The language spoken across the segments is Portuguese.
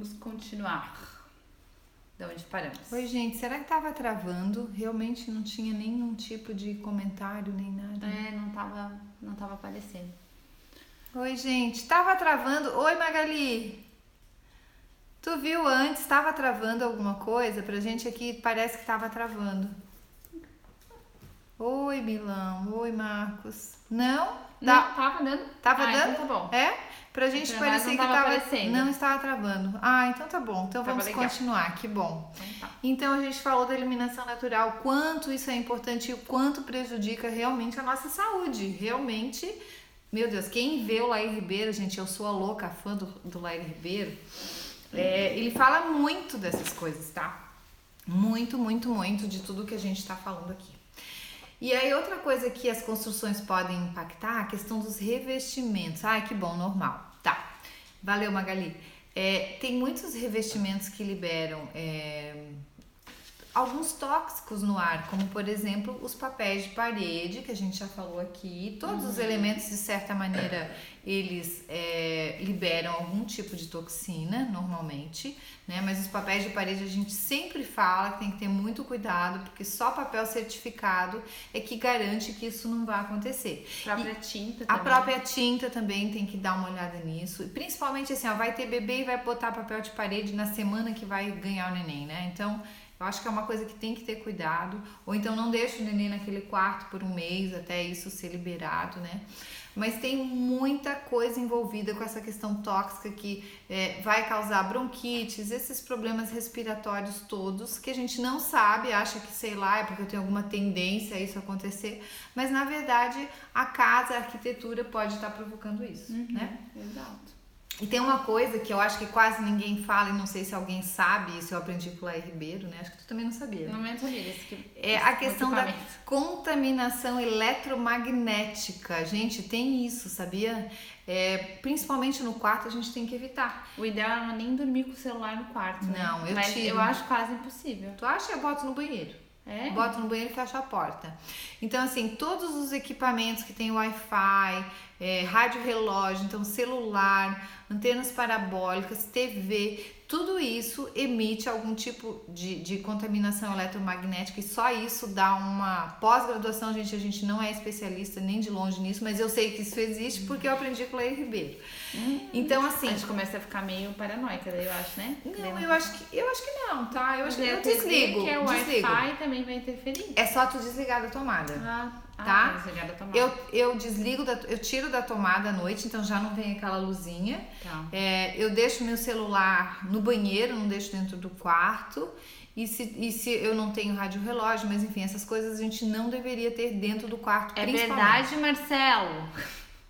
Vamos continuar. De onde paramos? Oi, gente, será que tava travando? Realmente não tinha nenhum tipo de comentário, nem nada. Não tava aparecendo. Oi, gente, tava travando. Oi, Magali. Tu viu antes, tava travando alguma coisa? Pra gente aqui parece que tava travando. Oi, Milão. Oi, Marcos. Não? Não, tava dando. Tava dando? Então tá bom. É? Pra gente Pra nós parecer não que tava tava, aparecendo. não estava travando. Ah, então tá bom. Então Tava vamos legal. continuar, que bom. Então tá. Então a gente falou da eliminação natural, quanto isso é importante e o quanto prejudica realmente a nossa saúde. Realmente, meu Deus, quem vê o Lair Ribeiro, gente, eu sou a louca fã do Lair Ribeiro, ele fala muito dessas coisas, tá? Muito, muito, muito de tudo que a gente tá falando aqui. E aí outra coisa que as construções podem impactar, a questão dos revestimentos. Ai, que bom, normal. Tá, valeu, Magali. Tem muitos revestimentos que liberam alguns tóxicos no ar, como por exemplo os papéis de parede, que a gente já falou aqui. Todos os elementos, de certa maneira, eles liberam algum tipo de toxina, normalmente, né? Mas os papéis de parede a gente sempre fala que tem que ter muito cuidado, porque só papel certificado é que garante que isso não vai acontecer. A própria tinta também tem que dar uma olhada nisso. E principalmente assim, vai ter bebê e vai botar papel de parede na semana que vai ganhar o neném, né? Então, eu acho que é uma coisa que tem que ter cuidado. Ou então não deixa o neném naquele quarto por um mês até isso ser liberado, né? Mas tem muita coisa envolvida com essa questão tóxica que vai causar bronquites, esses problemas respiratórios todos, que a gente não sabe, acha que, sei lá, é porque eu tenho alguma tendência a isso acontecer, mas na verdade a casa, a arquitetura pode estar provocando isso, né? Exato. E tem uma coisa que eu acho que quase ninguém fala, e não sei se alguém sabe, isso eu aprendi com o Lair Ribeiro, né? Acho que tu também não sabia. Não sabia desse É a questão da contaminação eletromagnética. Gente, tem isso, sabia? Principalmente no quarto a gente tem que evitar. O ideal é nem dormir com o celular no quarto. Não, né? Mas eu acho quase impossível. Tu acha? Eu boto no banheiro. Boto no banheiro e fecho a porta. Então, assim, todos os equipamentos que tem Wi-Fi, rádio relógio, então celular, antenas parabólicas, TV, tudo isso emite algum tipo de contaminação eletromagnética e só isso dá uma pós-graduação, gente, a gente não é especialista nem de longe nisso, mas eu sei que isso existe porque eu aprendi com o Lair Ribeiro. Então, assim... A gente começa a ficar meio paranoica, daí eu acho, né? Não, eu acho que não, tá? Eu acho que eu desligo. Que é o Wi-Fi também vai interferir. É só tu desligar da tomada. Tá? Desligar da tomada. Eu desligo, eu tiro da tomada à noite, então já não tem aquela luzinha. Tá. Eu deixo meu celular no banheiro, não deixo dentro do quarto. E se eu não tenho rádio relógio, mas enfim, essas coisas a gente não deveria ter dentro do quarto. É verdade, Marcelo?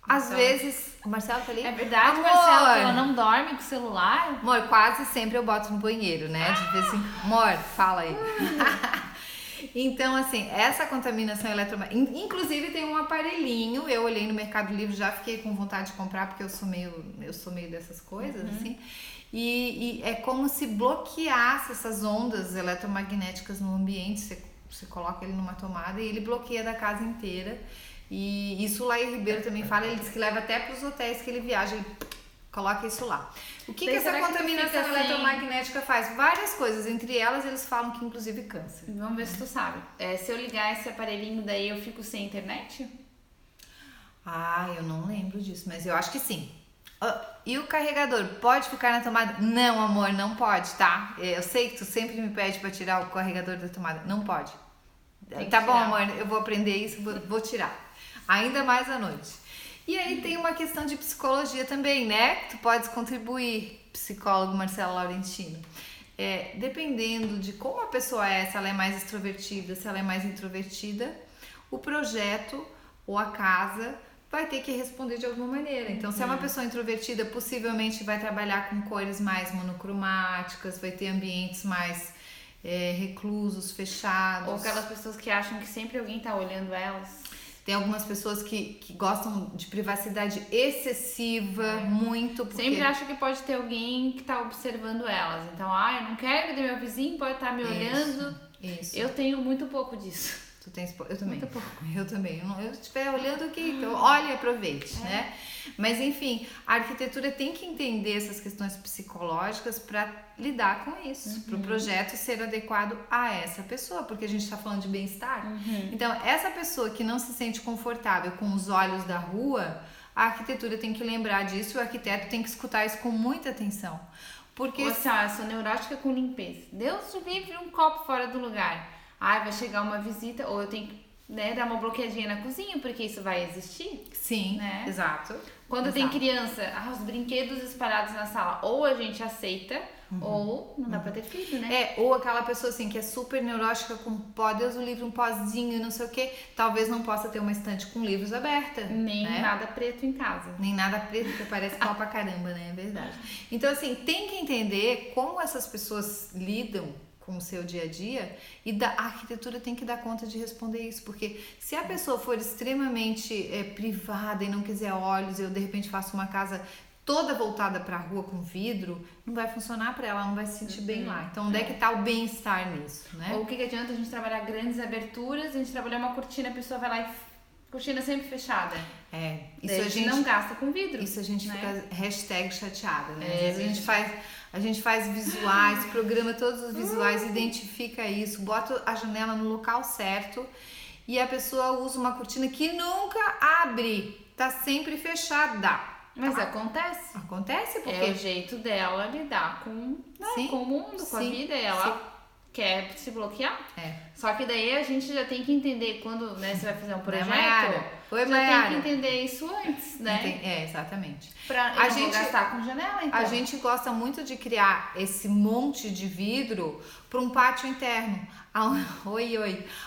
Às vezes... O Marcelo tá ali? É verdade, amor, Marcelo, que ela não dorme com o celular? Amor, quase sempre eu boto no banheiro, né? De vez em... Amor, fala aí. Então, assim, essa contaminação eletromagnética... Inclusive, tem um aparelhinho, eu olhei no Mercado Livre, já fiquei com vontade de comprar, porque eu sou meio dessas coisas, assim. E é como se bloqueasse essas ondas eletromagnéticas no ambiente. Você coloca ele numa tomada e ele bloqueia da casa inteira. E isso o Lair Ribeiro também fala, ele diz que leva até para os hotéis que ele viaja, ele coloca isso lá. O que essa contaminação eletromagnética faz? Várias coisas, entre elas eles falam que inclusive câncer. Vamos ver se tu sabe. Se eu ligar esse aparelhinho daí eu fico sem internet? Eu não lembro disso, mas eu acho que sim. E o carregador pode ficar na tomada? Não, amor, não pode, tá? Eu sei que tu sempre me pede para tirar o carregador da tomada, não pode. Tá bom, amor, eu vou aprender isso, vou tirar. Ainda mais à noite. E aí tem uma questão de psicologia também, né? Tu podes contribuir, psicólogo Marcelo Laurentino. Dependendo de como a pessoa se ela é mais extrovertida, se ela é mais introvertida, o projeto ou a casa vai ter que responder de alguma maneira. Então, se é uma pessoa introvertida, possivelmente vai trabalhar com cores mais monocromáticas, vai ter ambientes mais reclusos, fechados. Ou aquelas pessoas que acham que sempre alguém tá olhando elas. Tem algumas pessoas que gostam de privacidade excessiva, muito. Porque... Sempre acham que pode ter alguém que tá observando elas. Então, eu não quero que meu vizinho pode estar me olhando. Isso. Eu tenho muito pouco disso. Tu tens eu também. Muito pouco. Eu também. Eu estiver olhando aqui, então olhe e aproveite, né? Mas enfim, a arquitetura tem que entender essas questões psicológicas para lidar com isso, para o projeto ser adequado a essa pessoa, porque a gente está falando de bem-estar. Então, essa pessoa que não se sente confortável com os olhos da rua, a arquitetura tem que lembrar disso, o arquiteto tem que escutar isso com muita atenção. Porque ou assim, eu sou neurótica com limpeza. Deus me livre um copo fora do lugar. Vai chegar uma visita, ou eu tenho que dar uma bloqueadinha na cozinha, porque isso vai existir. Sim, né? Exato. Quando tem criança, os brinquedos espalhados na sala, ou a gente aceita, ou não dá pra ter filho, né? Ou aquela pessoa assim que é super neurótica com pó, Deus o livre, um pozinho, não sei o que, talvez não possa ter uma estante com livros aberta. Nem nada preto em casa. Nem nada preto, porque parece pó pra caramba, né? É verdade. Então, assim, tem que entender como essas pessoas lidam com o seu dia a dia, e a arquitetura tem que dar conta de responder isso, porque se a pessoa for extremamente privada e não quiser olhos, eu de repente faço uma casa toda voltada para a rua com vidro, não vai funcionar para ela, não vai se sentir bem lá. Então, onde é que está o bem-estar nisso, né? Ou o que adianta a gente trabalhar grandes aberturas, a gente trabalhar uma cortina, a pessoa vai lá e cortina sempre fechada. Isso a gente não gasta com vidro. Isso a gente fica #chateada, né? Às vezes a gente faz visuais, programa todos os visuais, identifica isso, bota a janela no local certo e a pessoa usa uma cortina que nunca abre, tá sempre fechada. Mas acontece. Acontece porque é o jeito dela lidar com o mundo, com a vida, e ela quer se bloquear. Só que daí a gente já tem que entender quando você vai fazer um projeto, já tem que entender isso antes, né? Exatamente. Pra gente gastar com janela, então. A gente gosta muito de criar esse monte de vidro para um pátio interno.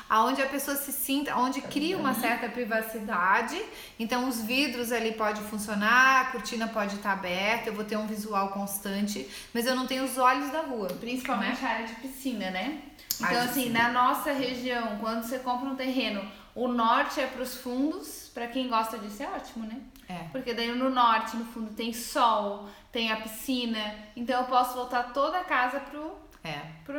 Aonde a pessoa se sinta, onde cria uma certa privacidade. Então os vidros ali podem funcionar, a cortina pode estar aberta, eu vou ter um visual constante, mas eu não tenho os olhos da rua. Principalmente a área de piscina, né? Então assim, na nossa região, quando você compra um terreno, o norte é para os fundos, para quem gosta disso é ótimo, né? Porque daí no norte, no fundo, tem sol, tem a piscina, então eu posso voltar toda a casa pro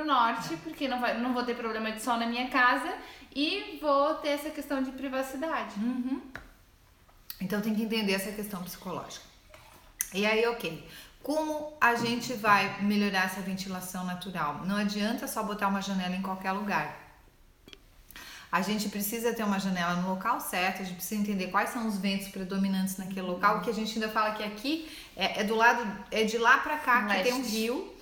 norte, porque não vou ter problema de sol na minha casa e vou ter essa questão de privacidade. Então tem que entender essa questão psicológica. E aí, como a gente vai melhorar essa ventilação natural? Não adianta só botar uma janela em qualquer lugar. A gente precisa ter uma janela no local certo, a gente precisa entender quais são os ventos predominantes naquele local, que a gente ainda fala que aqui é de lá pra cá que tem um rio.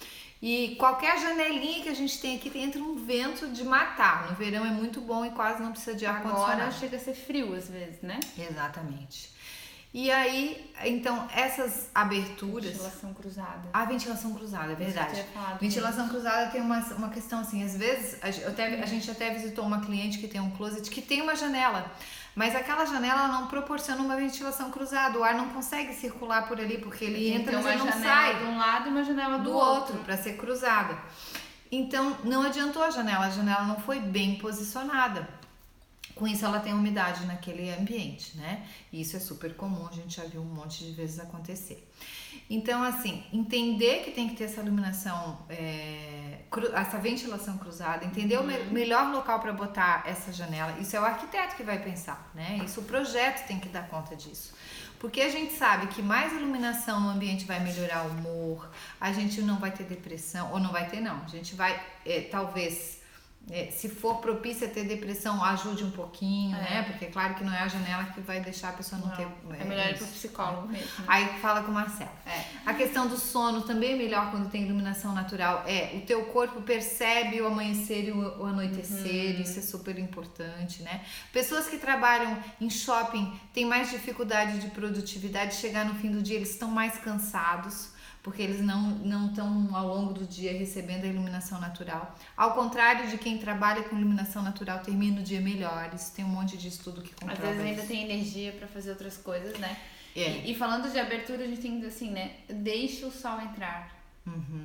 E qualquer janelinha que a gente tem aqui entra um vento de matar. No verão é muito bom e quase não precisa de ar-condicionado. Agora chega a ser frio às vezes, né? Exatamente. E aí, então, essas aberturas... Ventilação cruzada. A ventilação cruzada, é verdade. Ventilação cruzada tem uma questão assim, às vezes, a gente até visitou uma cliente que tem um closet que tem uma janela, mas aquela janela não proporciona uma ventilação cruzada, o ar não consegue circular por ali, porque ele entra, mas ele não sai. De um lado e uma janela do outro para ser cruzada. Então, não adiantou a janela não foi bem posicionada. Com isso, ela tem umidade naquele ambiente, né? E isso é super comum, a gente já viu um monte de vezes acontecer. Então, assim, entender que tem que ter essa iluminação, essa ventilação cruzada, entender o melhor local para botar essa janela, isso é o arquiteto que vai pensar, né? Isso o projeto tem que dar conta disso. Porque a gente sabe que mais iluminação no ambiente vai melhorar o humor, a gente não vai ter depressão, ou não vai ter não, a gente vai, talvez... se for propícia a ter depressão, ajude um pouquinho, né? Porque claro que não é a janela que vai deixar a pessoa não ter... É melhor ir pro psicólogo mesmo. Aí fala com o Marcelo. A questão do sono também é melhor quando tem iluminação natural. O teu corpo percebe o amanhecer e o anoitecer, isso é super importante, né? Pessoas que trabalham em shopping têm mais dificuldade de produtividade, chegar no fim do dia eles estão mais cansados, porque eles não estão ao longo do dia recebendo a iluminação natural. Ao contrário de quem trabalha com iluminação natural, termina o dia melhor. Isso tem um monte de estudo que comprova. Às vezes ainda tem energia para fazer outras coisas, né? E falando de abertura, a gente tem que dizer assim, né? Deixa o sol entrar,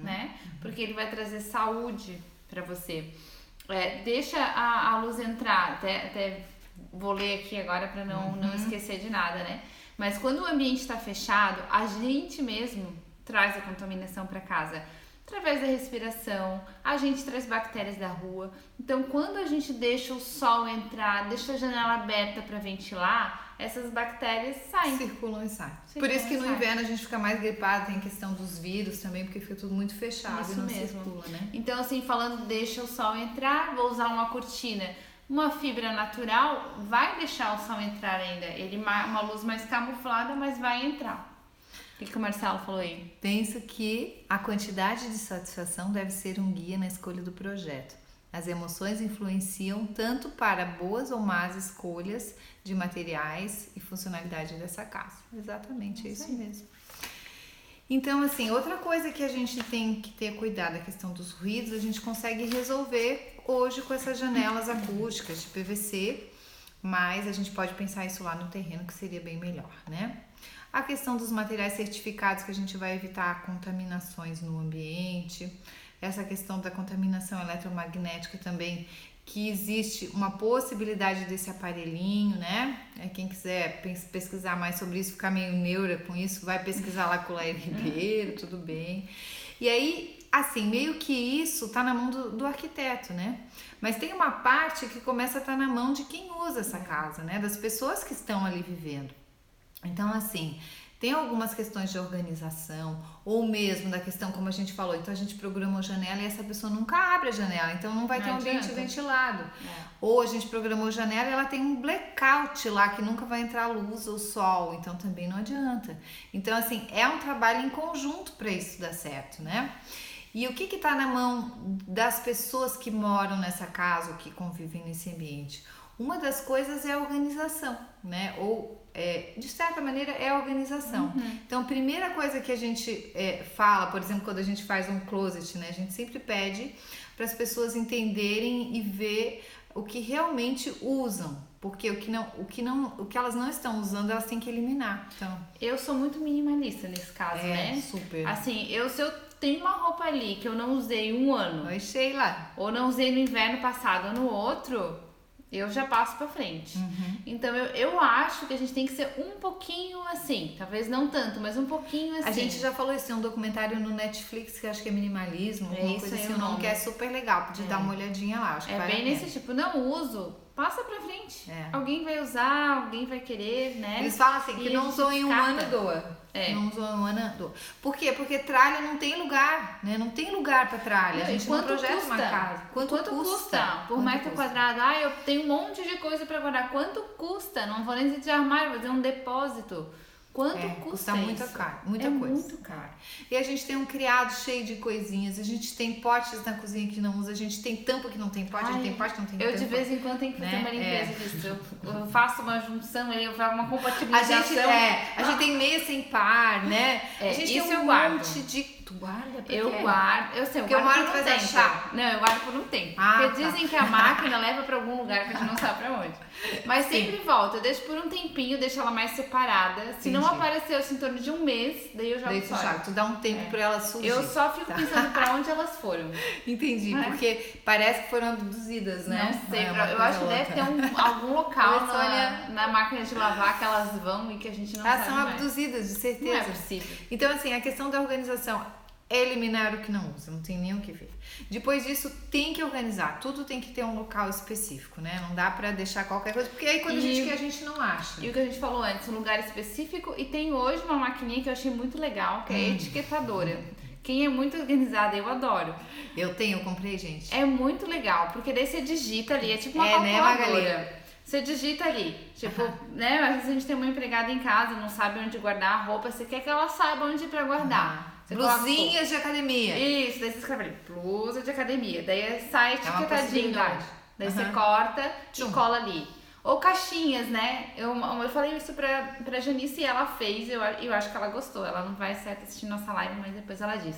né? Porque ele vai trazer saúde para você. Deixa a luz entrar. Até vou ler aqui agora para não esquecer de nada, né? Mas quando o ambiente está fechado, a gente mesmo traz a contaminação para casa. Através da respiração, a gente traz bactérias da rua. Então, quando a gente deixa o sol entrar, deixa a janela aberta para ventilar, essas bactérias saem. Circulam e saem. Por isso que no inverno a gente fica mais gripado, tem a questão dos vírus também, porque fica tudo muito fechado. Isso e não mesmo. Circula, né? Então, assim, falando deixa o sol entrar, vou usar uma cortina. Uma fibra natural vai deixar o sol entrar ainda. Ele uma luz mais camuflada, mas vai entrar. O que o Marcelo falou aí? Penso que a quantidade de satisfação deve ser um guia na escolha do projeto. As emoções influenciam tanto para boas ou más escolhas de materiais e funcionalidade dessa casa. Exatamente, é isso mesmo. Então, assim, outra coisa que a gente tem que ter cuidado, a questão dos ruídos, a gente consegue resolver hoje com essas janelas acústicas de PVC, mas a gente pode pensar isso lá no terreno, que seria bem melhor, né? A questão dos materiais certificados, que a gente vai evitar contaminações no ambiente. Essa questão da contaminação eletromagnética também, que existe uma possibilidade desse aparelhinho, né? Quem quiser pesquisar mais sobre isso, ficar meio neura com isso, vai pesquisar lá com o Lair Ribeiro, tudo bem. E aí, assim, meio que isso tá na mão do arquiteto, né? Mas tem uma parte que começa a estar na mão de quem usa essa casa, né? Das pessoas que estão ali vivendo. Então, assim, tem algumas questões de organização, ou mesmo da questão, como a gente falou, então a gente programa a janela e essa pessoa nunca abre a janela, então não vai ter um ambiente ventilado. Ou a gente programou a janela e ela tem um blackout lá, que nunca vai entrar luz ou sol, então também não adianta. Então, assim, é um trabalho em conjunto para isso dar certo, né? E o que está na mão das pessoas que moram nessa casa ou que convivem nesse ambiente? Uma das coisas é a organização, né? Ou, de certa maneira, é a organização. Então, a primeira coisa que a gente fala, por exemplo, quando a gente faz um closet, né? A gente sempre pede para as pessoas entenderem e ver o que realmente usam. Porque o que elas não estão usando, elas têm que eliminar. Então, eu sou muito minimalista nesse caso, né? Super. Assim, se eu tenho uma roupa ali que eu não usei um ano. Oi, Sheila. Ou não usei no inverno passado ou no outro, eu já passo pra frente. Então, eu acho que a gente tem que ser um pouquinho assim. Talvez não tanto, mas um pouquinho assim. A gente já falou isso, tem um documentário no Netflix que eu acho que é minimalismo, alguma coisa assim, o nome que é super legal, podia dar uma olhadinha lá. Acho que vale bem nesse tipo, não uso, passa pra frente. Alguém vai usar, alguém vai querer, né? Eles falam assim, que não usou em um ano, doa. Não usou em um ano, doa. Por quê? Porque tralha não tem lugar, né? Não tem lugar pra tralha. A gente não projeta uma casa. Quanto custa? Por metro quadrado? Eu tenho um monte de coisa pra guardar. Quanto custa? Não vou nem dizer de armário, vou fazer um depósito. Quanto custa muito caro, muita coisa. Muito caro. E a gente tem um criado cheio de coisinhas, a gente tem potes na cozinha que não usa, a gente tem tampa que não tem pote, a gente tem pote que não tem tampa. Eu de vez em quando tenho que fazer uma limpeza disso. Eu faço uma junção, eu faço uma compatibilização. A gente tem meia sem par, né? A gente tem um monte de... Tu guarda? Eu guardo. Eu sei, eu guardo por um tempo. Não, eu guardo por um tempo. Porque dizem que a máquina leva pra algum lugar que a gente não sabe pra onde. Mas sempre volta. Eu deixo por um tempinho, deixo ela mais separada. Se não apareceu assim, em torno de um mês, daí eu jogo fora. Tu dá um tempo pra ela surgir. Eu só fico pensando pra onde elas foram. Entendi, porque parece que foram abduzidas, né? Não sei, eu acho que deve ter algum local na máquina de lavar que elas vão e que a gente não sabe mais. Elas são abduzidas, de certeza. Não é possível. Então, assim, a questão da organização é eliminar o que não usa, não tem nem o que ver. Depois disso, tem que organizar, tudo tem que ter um local específico, né? Não dá pra deixar qualquer coisa, porque aí quando a gente não acha. E o que a gente falou antes, um lugar específico, e tem hoje uma maquininha que eu achei muito legal, que é a etiquetadora. Quem é muito organizada, eu adoro. Eu comprei, gente. É muito legal, porque daí você digita ali, é tipo uma calculadora. Né, você digita ali, tipo, né? Às vezes a gente tem uma empregada em casa, não sabe onde guardar a roupa, você quer que ela saiba onde ir pra guardar. Blusinhas de academia. Isso, daí você escreve ali, blusa de academia. Daí sai etiquetadinho. Daí você corta e cola ali. Ou caixinhas, né? Eu falei isso pra Janice e ela fez, eu acho que ela gostou. Ela não vai certo assistir nossa live, mas depois ela diz.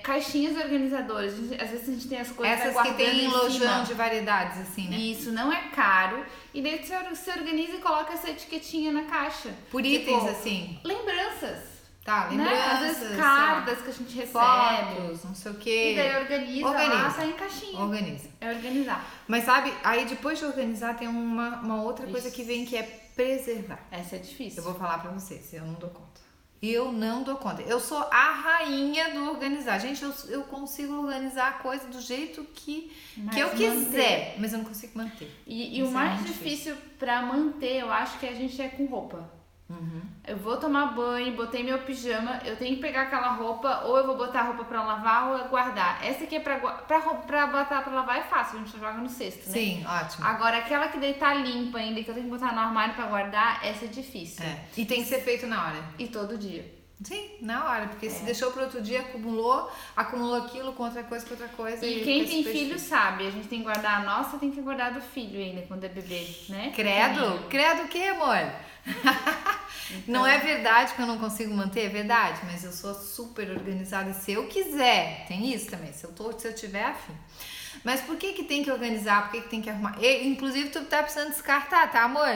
Caixinhas organizadoras. Às vezes a gente tem as coisas essas que tem lojão de variedades, assim, né? Isso, não é caro. E daí você organiza e coloca essa etiquetinha na caixa. Por itens, assim. Lembranças. Tá, lembranças. Né? Às vezes cartas que a gente recebe. Fotos, não sei o quê. E daí organiza. Lá, sai em caixinha. Organiza. É organizar. Mas sabe, aí depois de organizar tem uma outra coisa que vem, que é preservar. Essa é difícil. Eu vou falar pra vocês, eu não dou conta. Eu não dou conta. Eu sou a rainha do organizar. Gente, eu consigo organizar a coisa do jeito que eu quiser, mas eu não consigo manter. E o mais difícil pra manter, eu acho que a gente é com roupa. Eu vou tomar banho, botei meu pijama, eu tenho que pegar aquela roupa, ou eu vou botar a roupa pra lavar ou guardar. Essa aqui é pra botar pra lavar é fácil, a gente joga no cesto, né? Sim, ótimo. Agora, aquela que daí tá limpa ainda, que eu tenho que botar no armário pra guardar, essa é difícil. E tem que ser feito na hora. E todo dia. Sim, na hora, porque se deixou para outro dia, acumulou aquilo com outra coisa. E quem tem filho sabe, a gente tem que guardar a nossa, tem que guardar do filho ainda, quando é bebê, né? Credo o que, amor? Então, não é verdade que eu não consigo manter, é verdade, mas eu sou super organizada se eu quiser, tem isso também, se eu tiver afim. Mas por que tem que organizar, por que tem que arrumar? Inclusive tu tá precisando descartar, tá, amor?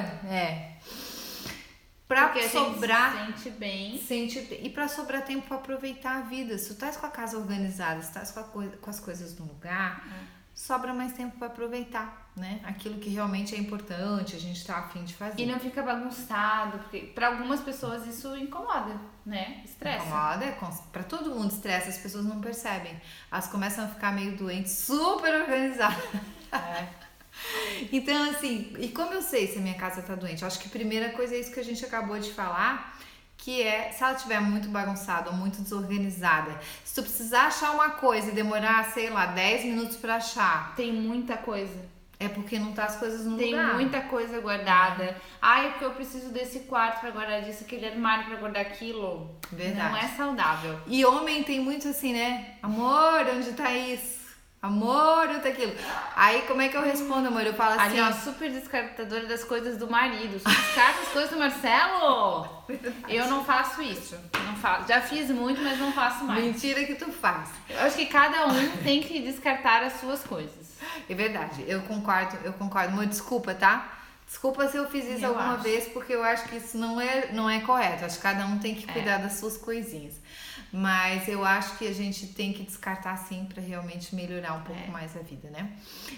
Pra porque sobrar, a gente se sente bem. E pra sobrar tempo pra aproveitar a vida. Se tu estás com a casa organizada, se tu estás com as coisas no lugar, sobra mais tempo pra aproveitar, né? Aquilo que realmente é importante, a gente tá afim de fazer. E não fica bagunçado, porque pra algumas pessoas isso incomoda, né? Estressa. Incomoda, pra todo mundo estressa, as pessoas não percebem. Elas começam a ficar meio doentes, super organizadas. Então, assim, e como eu sei se a minha casa tá doente? Eu acho que a primeira coisa é isso que a gente acabou de falar, que é, se ela estiver muito bagunçada ou muito desorganizada, se tu precisar achar uma coisa e demorar, sei lá, 10 minutos pra achar... Tem muita coisa. É porque não tá as coisas no lugar. Tem muita coisa guardada. É porque eu preciso desse quarto pra guardar disso, aquele armário pra guardar aquilo. Verdade. Não é saudável. E homem tem muito assim, né? Amor, onde tá isso? Amor, onde tá aquilo? Aí como é que eu respondo, amor? Eu falo assim... Ali, ó, super descartadora das coisas do marido. Você descarta as coisas do Marcelo? Eu não faço isso. Não faço. Já fiz muito, mas não faço mais. Mentira que tu faz. Eu acho que cada um tem que descartar as suas coisas. É verdade, eu concordo. Amor, desculpa, tá? Desculpa se eu fiz isso alguma vez, porque eu acho que isso não é correto. Acho que cada um tem que cuidar das suas coisinhas. Mas eu acho que a gente tem que descartar sim pra realmente melhorar um pouco mais a vida, né?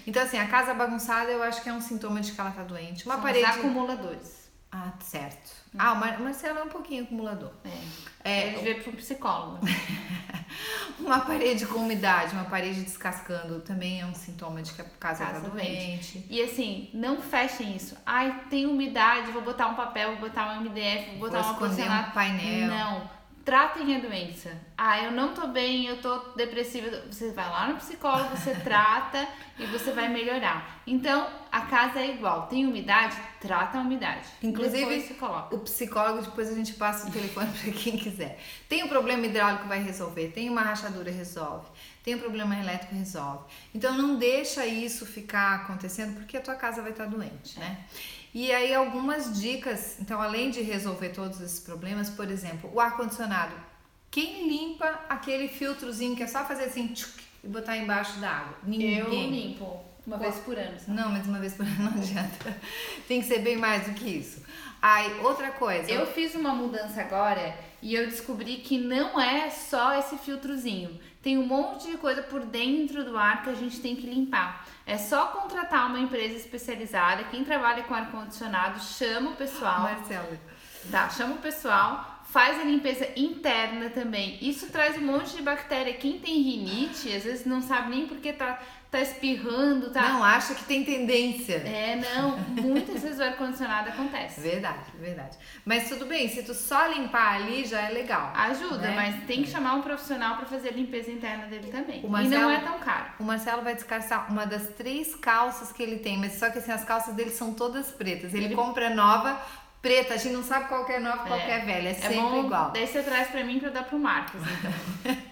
Então, assim, a casa bagunçada eu acho que é um sintoma de que ela tá doente. São parede... os acumuladores. Ah, certo. O Marcelo é um pouquinho acumulador. Ele devia ir pro psicólogo. Uma parede com umidade, uma parede descascando também é um sintoma de que a casa tá doente. E assim, não fechem isso. Ai, tem umidade, vou botar um papel, vou botar um MDF, vou botar uma um painel. Não. Tratem a doença. Eu não tô bem, eu tô depressiva. Você vai lá no psicólogo, você trata e você vai melhorar. Então, a casa é igual. Tem umidade? Trata a umidade. Inclusive, o psicólogo, depois a gente passa o telefone para quem quiser. Tem um problema hidráulico, vai resolver. Tem uma rachadura, resolve. Tem um problema elétrico, resolve. Então, não deixa isso ficar acontecendo, porque a tua casa vai estar doente, né? E aí algumas dicas, então além de resolver todos esses problemas, por exemplo, o ar-condicionado. Quem limpa aquele filtrozinho que é só fazer assim tchuc, e botar embaixo da água? Ninguém. Eu limpo uma vez por ano. Sabe? Não, mas uma vez por ano não adianta. Tem que ser bem mais do que isso. Aí, outra coisa. Eu fiz uma mudança agora e eu descobri que não é só esse filtrozinho. Tem um monte de coisa por dentro do ar que a gente tem que limpar. É só contratar uma empresa especializada. Quem trabalha com ar-condicionado, chama o pessoal. Marcelo. Chama o pessoal, faz a limpeza interna também. Isso traz um monte de bactéria. Quem tem rinite, às vezes não sabe nem porque tá espirrando, tá? Não, acha que tem tendência. Não. Muitas vezes o ar-condicionado acontece. Verdade. Mas tudo bem, se tu só limpar ali já é legal. Ajuda, né? Mas tem que chamar um profissional pra fazer a limpeza interna dele também. Marcelo, e não é tão caro. O Marcelo vai descascar uma das 3 calças que ele tem, mas só que assim, as calças dele são todas pretas. Ele compra nova, preta, a gente não sabe qual que é nova, qual que é velha, é sempre bom, igual. Daí você traz pra mim pra eu dar pro Marcos, então.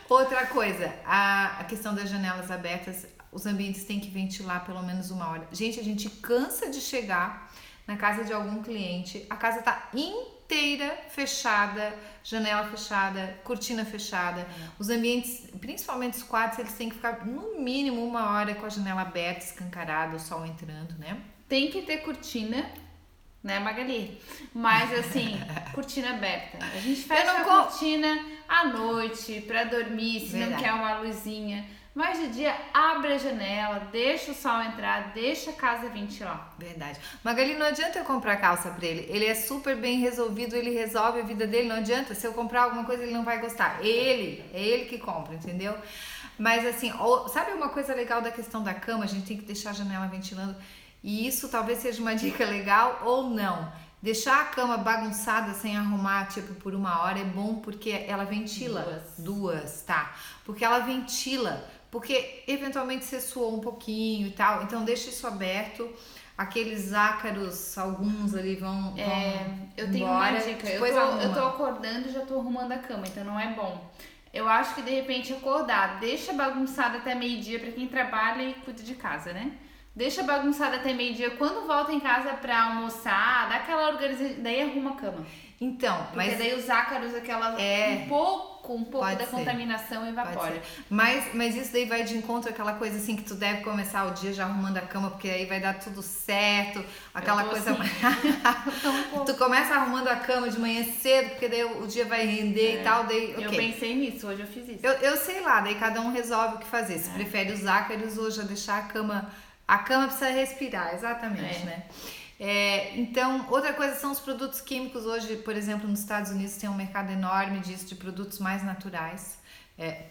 Outra coisa, a questão das janelas abertas, os ambientes têm que ventilar pelo menos 1 hora. Gente, a gente cansa de chegar na casa de algum cliente, a casa tá inteira fechada, janela fechada, cortina fechada. Os ambientes, principalmente os quartos, eles têm que ficar no mínimo 1 hora com a janela aberta, escancarada, o sol entrando, né? Tem que ter cortina, né, Magali? Mas assim, cortina aberta. A gente fecha a cortina à noite pra dormir, se não quer uma luzinha. Mas de dia, abre a janela, deixa o sol entrar, deixa a casa ventilar. Verdade. Magali, não adianta eu comprar calça pra ele. Ele é super bem resolvido, ele resolve a vida dele, não adianta. Se eu comprar alguma coisa, ele não vai gostar. É ele que compra, entendeu? Mas assim, sabe uma coisa legal da questão da cama? A gente tem que deixar a janela ventilando. E isso talvez seja uma dica legal ou não. Deixar a cama bagunçada sem arrumar, tipo, por 1 hora é bom porque ela ventila. Duas, tá? Porque ela ventila. Porque eventualmente você suou um pouquinho e tal, então deixa isso aberto. Aqueles ácaros, alguns ali vão eu tenho uma dica. Eu tô acordando e já tô arrumando a cama, então não é bom. Eu acho que de repente acordar, deixa bagunçado até meio-dia pra quem trabalha e cuida de casa, né? Deixa bagunçado até meio-dia. Quando volta em casa pra almoçar, dá aquela organização, daí arruma a cama. Então, porque daí os ácaros, um pouco da contaminação evapora. Mas isso daí vai de encontro àquela coisa assim que tu deve começar o dia já arrumando a cama, porque aí vai dar tudo certo. Aquela coisa. Assim. Tu começa arrumando a cama de manhã cedo, porque daí o dia vai render e tal. Daí, okay. Eu pensei nisso, hoje eu fiz isso. Eu sei lá, daí cada um resolve o que fazer. Se prefere os ácaros ou já deixar a cama. A cama precisa respirar, exatamente, né? Então, outra coisa são os produtos químicos. Hoje, por exemplo, nos Estados Unidos tem um mercado enorme disso, de produtos mais naturais,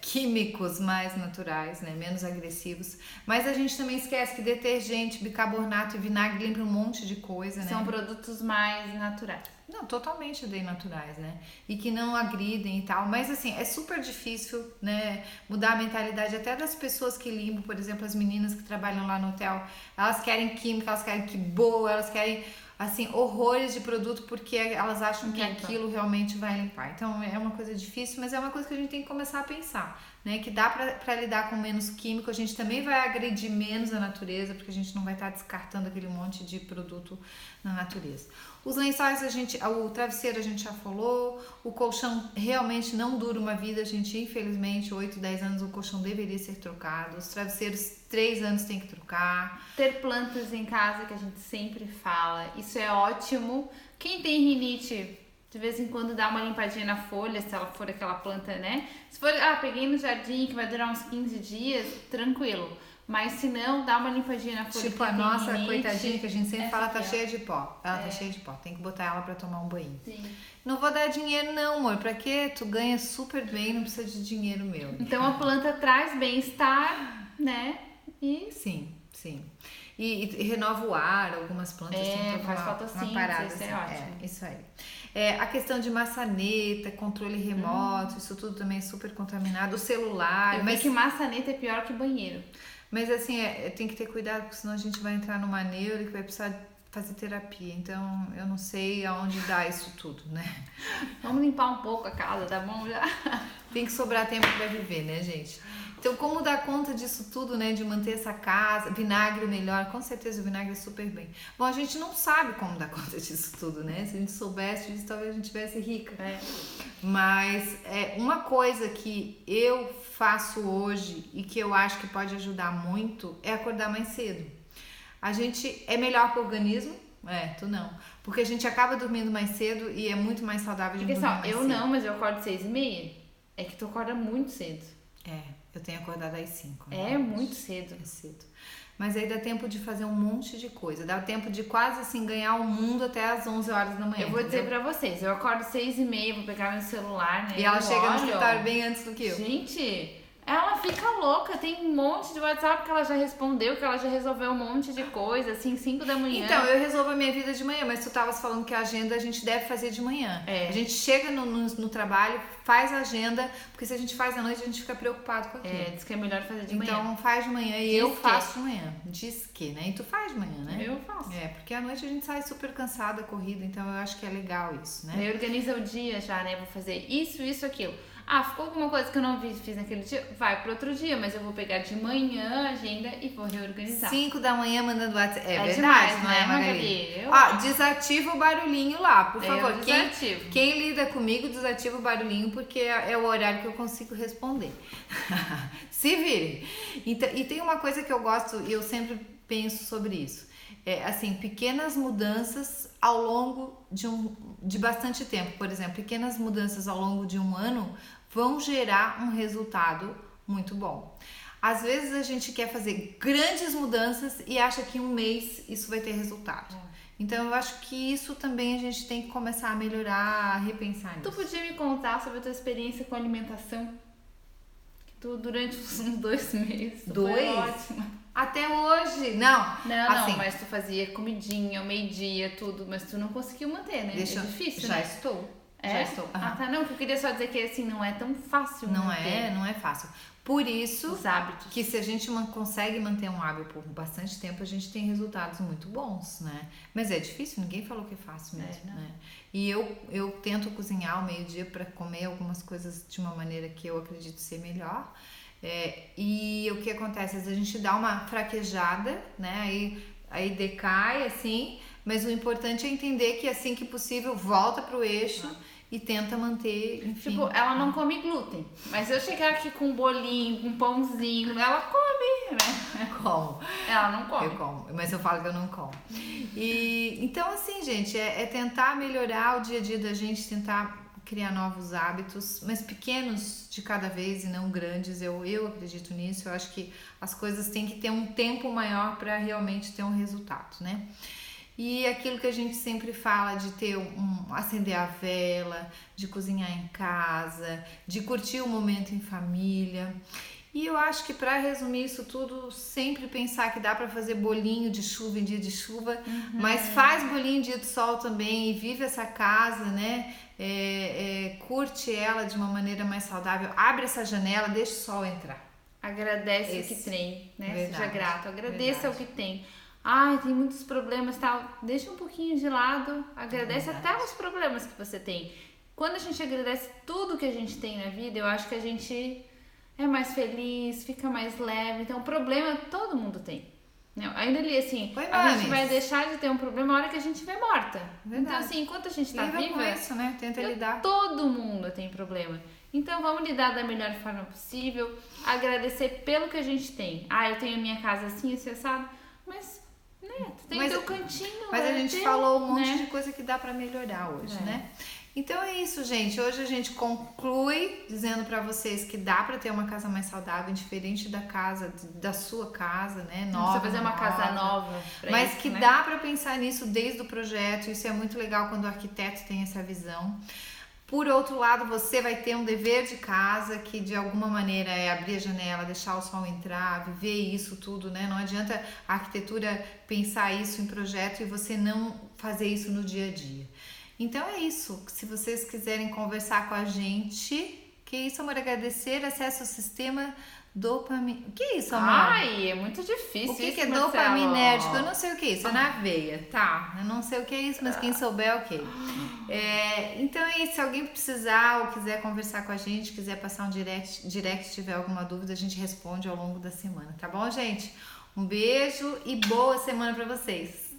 químicos mais naturais, né? Menos agressivos. Mas a gente também esquece que detergente, bicarbonato e vinagre limpam um monte de coisa, né? São produtos mais naturais. Não, totalmente naturais, né? E que não agridem e tal. Mas assim, é super difícil, né? Mudar a mentalidade até das pessoas que limpam, por exemplo, as meninas que trabalham lá no hotel. Elas querem química, elas querem que boa, elas querem, assim, horrores de produto porque elas acham que aquilo realmente vai limpar. Então é uma coisa difícil, mas é uma coisa que a gente tem que começar a pensar, né? Que dá pra lidar com menos químico. A gente também vai agredir menos a natureza, porque a gente não vai estar descartando aquele monte de produto na natureza. Os lençóis, o travesseiro a gente já falou, o colchão realmente não dura uma vida, a gente infelizmente 8, 10 anos o colchão deveria ser trocado, os travesseiros 3 anos tem que trocar. Ter plantas em casa, que a gente sempre fala, isso é ótimo. Quem tem rinite, de vez em quando dá uma limpadinha na folha, se ela for aquela planta, né? Se for, peguei no jardim que vai durar uns 15 dias, tranquilo. Mas se não, dá uma limpadinha na folha. Tipo a nossa coitadinha, que a gente sempre fala, tá cheia de pó. Ela tá cheia de pó, tem que botar ela pra tomar um banho. Sim. Não vou dar dinheiro não, amor. Pra quê? Tu ganha super bem, não precisa de dinheiro meu. Então a planta traz bem-estar, né? E... Sim. E renova o ar, algumas plantas têm faz fotossíntese, uma parada isso assim. é ótimo. Isso aí. A questão de maçaneta, controle remoto, isso tudo também é super contaminado. O celular. Eu vi que maçaneta é pior que banheiro. Mas assim, tem que ter cuidado, porque senão a gente vai entrar numa neura que vai precisar fazer terapia. Então, eu não sei aonde dá isso tudo, né? Vamos limpar um pouco a casa, tá bom? Já. Tem que sobrar tempo pra viver, né, gente? Então, como dar conta disso tudo, né? De manter essa casa, vinagre melhor, com certeza o vinagre é super bem. Bom, a gente não sabe como dar conta disso tudo, né? Se a gente soubesse disso, talvez a gente tivesse rica. Mas uma coisa que eu faço hoje e que eu acho que pode ajudar muito é acordar mais cedo. A gente é melhor para o organismo, tu não, porque a gente acaba dormindo mais cedo e é muito mais saudável de dormir mais cedo. Eu não, mas eu acordo 6h30. É que tu acorda muito cedo. Eu tenho acordado às 5. Muito cedo. É cedo. Mas aí dá tempo de fazer um monte de coisa. Dá tempo de quase assim ganhar o mundo até às 11 horas da manhã. Eu vou dizer pra vocês, eu acordo 6h30, vou pegar meu celular, né? E ela chega no escritório bem antes do que eu. Gente, ela fica louca, tem um monte de WhatsApp que ela já respondeu, que ela já resolveu um monte de coisa, assim, 5 da manhã. Então, eu resolvo a minha vida de manhã, mas tu tavas falando que a agenda a gente deve fazer de manhã. A gente chega no trabalho, faz a agenda, porque se a gente faz à noite, a gente fica preocupado com aquilo. Diz que é melhor fazer de manhã. Então, faz de manhã e eu faço de manhã. Diz que, né? E tu faz de manhã, né? Eu faço. Porque à noite a gente sai super cansada, corrida, então eu acho que é legal isso, né? Daí organiza o dia já, né? Vou fazer isso, aquilo. Ficou alguma coisa que eu não fiz naquele dia? Vai pro outro dia, mas eu vou pegar de manhã a agenda e vou reorganizar. 5 da manhã mandando WhatsApp. É verdade, demais, não é, Magali? Desativa o barulhinho lá, por favor. Quem lida comigo, desativa o barulhinho, porque é o horário que eu consigo responder. Se virem. Então, e tem uma coisa que eu gosto, e eu sempre penso sobre isso. Assim, pequenas mudanças ao longo de bastante tempo. Por exemplo, pequenas mudanças ao longo de um ano vão gerar um resultado muito bom. Às vezes a gente quer fazer grandes mudanças e acha que em um mês isso vai ter resultado. Então eu acho que isso também a gente tem que começar a melhorar, a repensar nisso. Tu podia me contar sobre a tua experiência com alimentação? Que tu, durante uns 2 meses, tu foi ótima. Até hoje, não. Não, mas tu fazia comidinha, ao meio-dia, tudo, mas tu não conseguiu manter, né? É difícil, já né? estou. É? Já estou. Ah, tá, não, que eu queria só dizer que assim, não é tão fácil manter. Não é fácil. Por isso, os hábitos. Que se a gente consegue manter um hábito por bastante tempo, a gente tem resultados muito bons, né? Mas é difícil, ninguém falou que é fácil mesmo, né? E eu tento cozinhar ao meio-dia para comer algumas coisas de uma maneira que eu acredito ser melhor. E o que acontece? Às vezes a gente dá uma fraquejada, né? Aí decai, assim, mas o importante é entender que assim que possível volta pro eixo e tenta manter, enfim. Tipo, ela não come glúten, mas eu chegar aqui com um bolinho, com um pãozinho, ela come, né? Como? Ela não come. Eu como, mas eu falo que eu não como. E então, assim, gente, é tentar melhorar o dia a dia da gente, tentar criar novos hábitos, mas pequenos de cada vez e não grandes. Eu acredito nisso. Eu acho que as coisas têm que ter um tempo maior para realmente ter um resultado, né? E aquilo que a gente sempre fala de ter acender a vela, de cozinhar em casa, de curtir o momento em família. E eu acho que para resumir isso tudo, sempre pensar que dá para fazer bolinho de chuva em dia de chuva, mas faz bolinho em dia de sol também e vive essa casa, né? Curte ela de uma maneira mais saudável, abre essa janela, deixa o sol entrar. Agradece o que tem, né? Verdade, seja grato, agradeça o que tem. Ai, tem muitos problemas, tal. Deixa um pouquinho de lado, agradece até os problemas que você tem. Quando a gente agradece tudo que a gente tem na vida, eu acho que a gente é mais feliz, fica mais leve. Então, problema todo mundo tem. Ainda ali, assim, a gente vai deixar de ter um problema na hora que a gente estiver morta. Verdade. Então, assim, enquanto a gente tá viva, com isso, né? Tenta lidar. Todo mundo tem problema. Então, vamos lidar da melhor forma possível, agradecer pelo que a gente tem. Ah, eu tenho a minha casa assim, assado, mas... tu tem o teu cantinho. Mas a gente falou um monte de coisa que dá pra melhorar hoje, né? Então é isso, gente. Hoje a gente conclui dizendo pra vocês que dá pra ter uma casa mais saudável, diferente da sua casa, né? Nova. Não precisa fazer uma casa nova. Mas que dá pra pensar nisso desde o projeto. Isso é muito legal quando o arquiteto tem essa visão. Por outro lado, você vai ter um dever de casa que de alguma maneira é abrir a janela, deixar o sol entrar, viver isso tudo, né? Não adianta a arquitetura pensar isso em projeto e você não fazer isso no dia a dia. Então é isso. Se vocês quiserem conversar com a gente, que isso, amor, agradecer, acesse o sistema dopamina. O que é isso, amor? Ai, é muito difícil. O que é dopaminérgico? Eu não sei o que é isso, é na veia. Tá, eu não sei o que é isso, mas quem souber, ok. Então é isso, se alguém precisar ou quiser conversar com a gente, quiser passar um direct, se tiver alguma dúvida, a gente responde ao longo da semana, tá bom, gente? Um beijo e boa semana pra vocês.